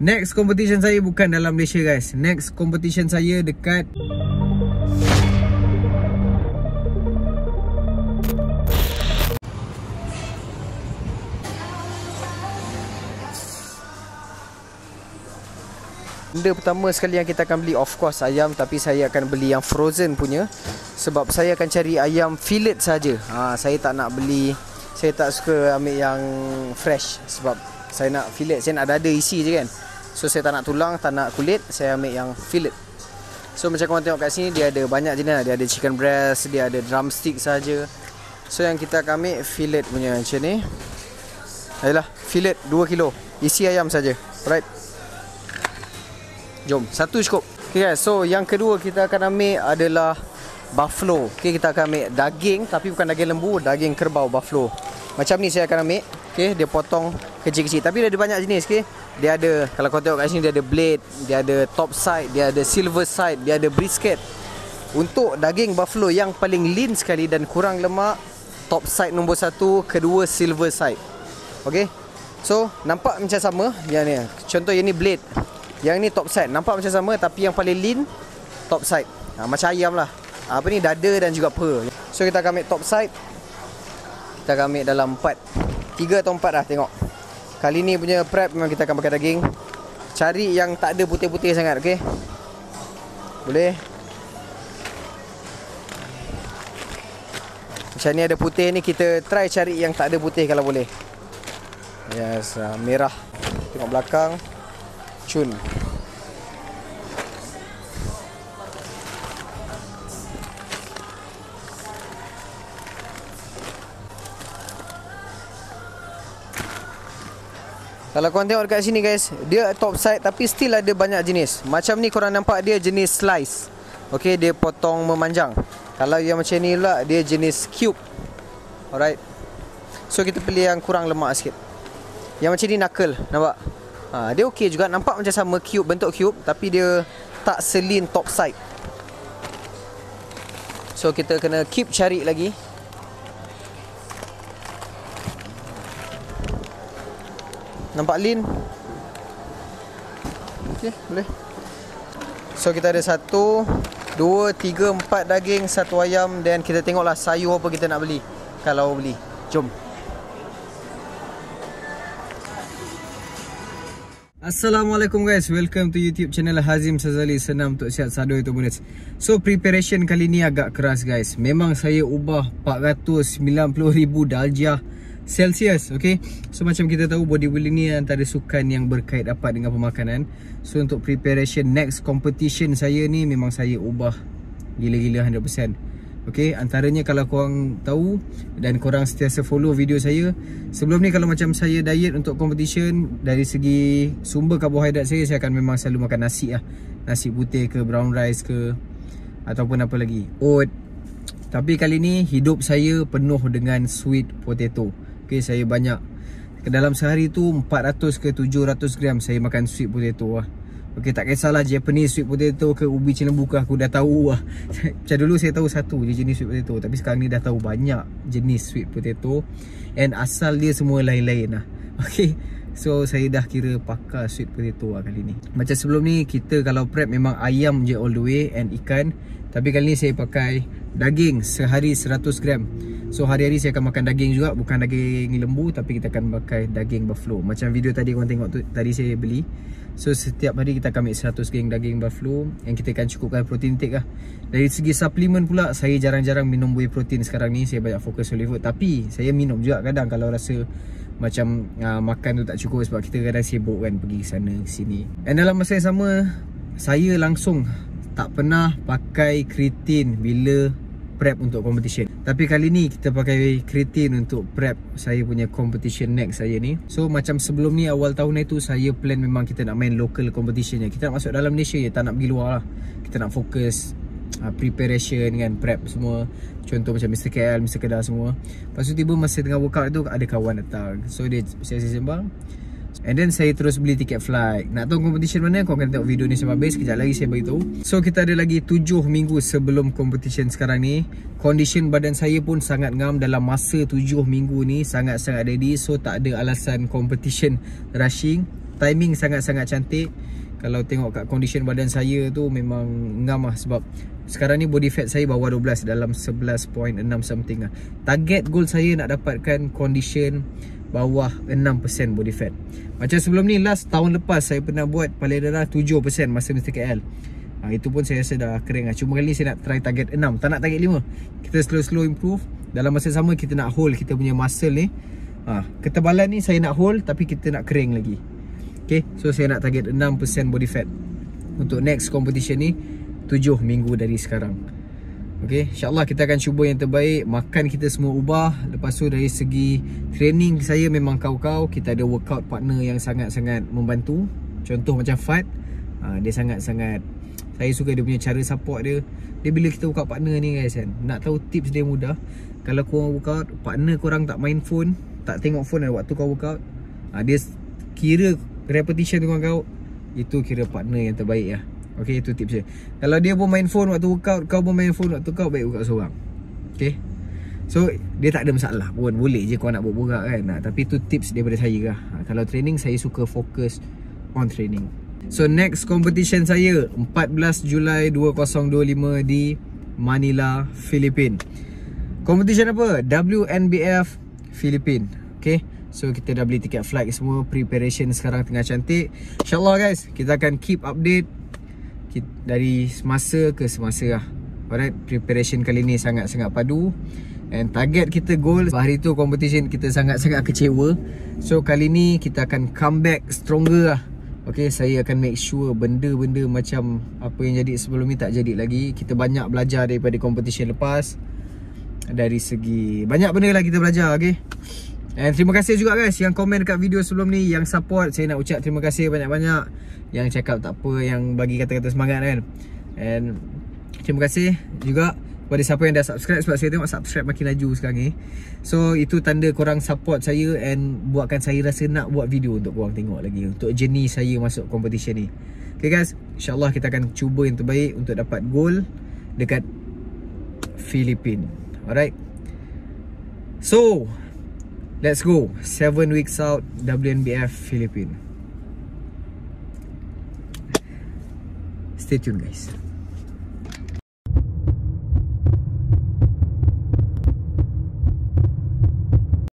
Next competition saya bukan dalam Malaysia guys. Next competition saya dekat benda pertama sekali yang kita akan beli, of course ayam, tapi saya akan beli yang frozen punya. Sebab saya akan cari ayam fillet saja. Saya tak nak beli, saya tak suka ambil yang fresh. Sebab saya nak fillet, saya nak dada isi je kan. So saya tak nak tulang, tak nak kulit, saya ambil yang fillet. So macam korang tengok kat sini, dia ada banyak jenis. Dia ada chicken breast, dia ada drumstick saja. So yang kita akan ambil fillet punya macam ni. Ayolah, fillet 2 kilo, isi ayam saja. Alright, jom, satu cukup. Okay guys, so yang kedua kita akan ambil adalah buffalo. Okay, kita akan ambil daging, tapi bukan daging lembu, daging kerbau buffalo. Macam ni saya akan ambil. Okay, dia potong kecil-kecil. Tapi dia ada banyak jenis. Okay, dia ada, kalau kau tengok kat sini, dia ada blade, dia ada top side, dia ada silver side, dia ada brisket. Untuk daging buffalo yang paling lean sekali dan kurang lemak, top side nombor 1, kedua silver side. Okay, so nampak macam sama. Yang ni, contoh yang ni blade, yang ni top side, nampak macam sama, tapi yang paling lean top side. Macam ayam lah. Apa ni, dada dan juga paha. So kita akan ambil top side. Kita akan ambil dalam 3 atau 4 lah, tengok. Kali ni punya prep memang kita akan pakai daging. Cari yang tak ada putih-putih sangat, okey? Boleh? Macam ni ada putih ni, kita try cari yang tak ada putih kalau boleh. Yes, merah. Tengok belakang. Cun. Kalau korang tengok dekat sini guys, dia top side tapi still ada banyak jenis. Macam ni korang nampak dia jenis slice. Okay, dia potong memanjang. Kalau yang macam ni pula, dia jenis cube. Alright. So kita pilih yang kurang lemak sikit. Yang macam ni knuckle, nampak? Dia okey juga, nampak macam sama cube, bentuk cube, tapi dia tak selin top side. So kita kena keep cari lagi. Nampak lean? Okey, boleh. So kita ada 1, 2, 3, 4 daging, 1 ayam. Dan kita tengoklah sayur apa kita nak beli kalau beli. Jom. Assalamualaikum guys, welcome to YouTube channel Hazim Sazali. Senam untuk sihat sado itu bonus. So preparation kali ni agak keras guys. Memang saya ubah 490,000 darjah Celsius, okay. So macam kita tahu, bodybuilding ni antara sukan yang berkait rapat dengan pemakanan. So untuk preparation next competition saya ni, memang saya ubah gila-gila 100%. Okay, antaranya kalau korang tahu dan korang sentiasa follow video saya, sebelum ni kalau macam saya diet untuk competition, dari segi sumber karbohidrat saya akan memang selalu makan nasi lah. Nasi putih ke, brown rice ke, ataupun apa lagi, oat. Tapi kali ni hidup saya penuh dengan sweet potato. Okay, saya banyak, dalam sehari tu 400 ke 700 gram saya makan sweet potato lah. Okay, tak kisahlah Japanese sweet potato ke ubi cilembu ke, aku dah tahu lah. Macam dulu saya tahu satu je jenis sweet potato, tapi sekarang ni dah tahu banyak jenis sweet potato. And asal dia semua lain-lain lah. Okay, so saya dah kira pakar sweet potato lah kali ni. Macam sebelum ni, kita kalau prep memang ayam je all the way and ikan. Tapi kali ni saya pakai daging sehari 100 gram. So hari-hari saya akan makan daging juga, bukan daging lembu, tapi kita akan pakai daging buffalo. Macam video tadi korang tengok tu, tadi saya beli. So setiap hari kita akan ambil 100 gram daging buffalo yang kita akan cukupkan protein intake lah. Dari segi suplemen pula, saya jarang-jarang minum whey protein sekarang ni. Saya banyak fokus solid food, tapi saya minum juga kadang kalau rasa macam makan tu tak cukup, sebab kita kadang sibuk kan, pergi sana sini. Dan dalam masa yang sama, saya langsung tak pernah pakai kreatin bila prep untuk competition. Tapi kali ni kita pakai kreatin untuk prep saya punya competition next saya ni. So macam sebelum ni, awal tahun itu saya plan memang kita nak main local competition je. Kita nak masuk dalam Malaysia je, tak nak pergi luar lah. Kita nak fokus preparation kan, prep semua. Contoh macam Mr. KL, Mr. Kedah semua. Lepas tu tiba masa tengah workout tu, ada kawan datang. So dia sesi sembang. And then saya terus beli tiket flight. Nak tahu competition mana? Kau akan tengok video ni sampai habis. Sekejap lagi saya beritahu. So kita ada lagi 7 minggu sebelum competition sekarang ni. Condition badan saya pun sangat ngam dalam masa 7 minggu ni. Sangat-sangat ready. So tak ada alasan competition rushing. timing sangat-sangat cantik. Kalau tengok kat condition badan saya tu memang ngam lah. Sebab sekarang ni body fat saya bawah 12, dalam 11.6 something lah. Target goal saya nak dapatkan condition bawah 6% body fat. Macam sebelum ni, last tahun lepas saya pernah buat paling rendah 7% masa Mr. KL. Itu pun saya rasa dah kering lah. Cuma kali ni saya nak try target 6, tak nak target 5. Kita slow-slow improve. Dalam masa sama kita nak hold kita punya muscle ni. Ketebalan ni saya nak hold, tapi kita nak kering lagi. Okay, so saya nak target 6% body fat untuk next competition ni 7 minggu dari sekarang. Okay, insyaAllah kita akan cuba yang terbaik. Makan kita semua ubah. Lepas tu dari segi training saya memang kau-kau. Kita ada workout partner yang sangat-sangat membantu. Contoh macam Fad, dia sangat-sangat, saya suka dia punya cara support dia. Dia bila kita workout partner ni guys kan, nak tahu tips dia mudah. Kalau korang workout, partner korang tak main phone, tak tengok phone waktu kau workout, dia kira repetition dengan kau, itu kira partner yang terbaik lah. Okay, itu tips dia. Kalau dia pun main phone waktu workout, kau pun main phone waktu kau, baik workout seorang. Okay, so dia tak ada masalah pun. Boleh je kau nak buat borak kan. Tapi itu tips daripada saya lah. Kalau training, saya suka fokus on training. So next competition saya 14 Julai 2025 di Manila, Filipina. Competition apa? WNBF Filipina. Okay, so kita dah beli tiket flight semua. Preparation sekarang tengah cantik. InsyaAllah guys, kita akan keep update dari semasa ke semasa lah. Alright, preparation kali ni sangat-sangat padu. And target kita goal, hari tu competition kita sangat-sangat kecewa. So kali ni kita akan come back stronger lah. Okay, saya akan make sure benda-benda macam apa yang jadi sebelum ni tak jadi lagi. Kita banyak belajar daripada competition lepas. Dari segi banyak benda lah kita belajar. Okay, and terima kasih juga guys yang komen dekat video sebelum ni, yang support. Saya nak ucap terima kasih banyak-banyak. Yang cakap tak apa, yang bagi kata-kata semangat kan. And terima kasih juga kepada siapa yang dah subscribe. Sebab saya tengok subscribe makin laju sekarang ni. So itu tanda korang support saya and buatkan saya rasa nak buat video untuk korang tengok lagi, untuk journey saya masuk competition ni. Okay guys, insyaAllah kita akan cuba yang terbaik untuk dapat goal dekat Filipina. Alright, so let's go. 7 weeks out, WNBF Filipina. Stay tuned guys.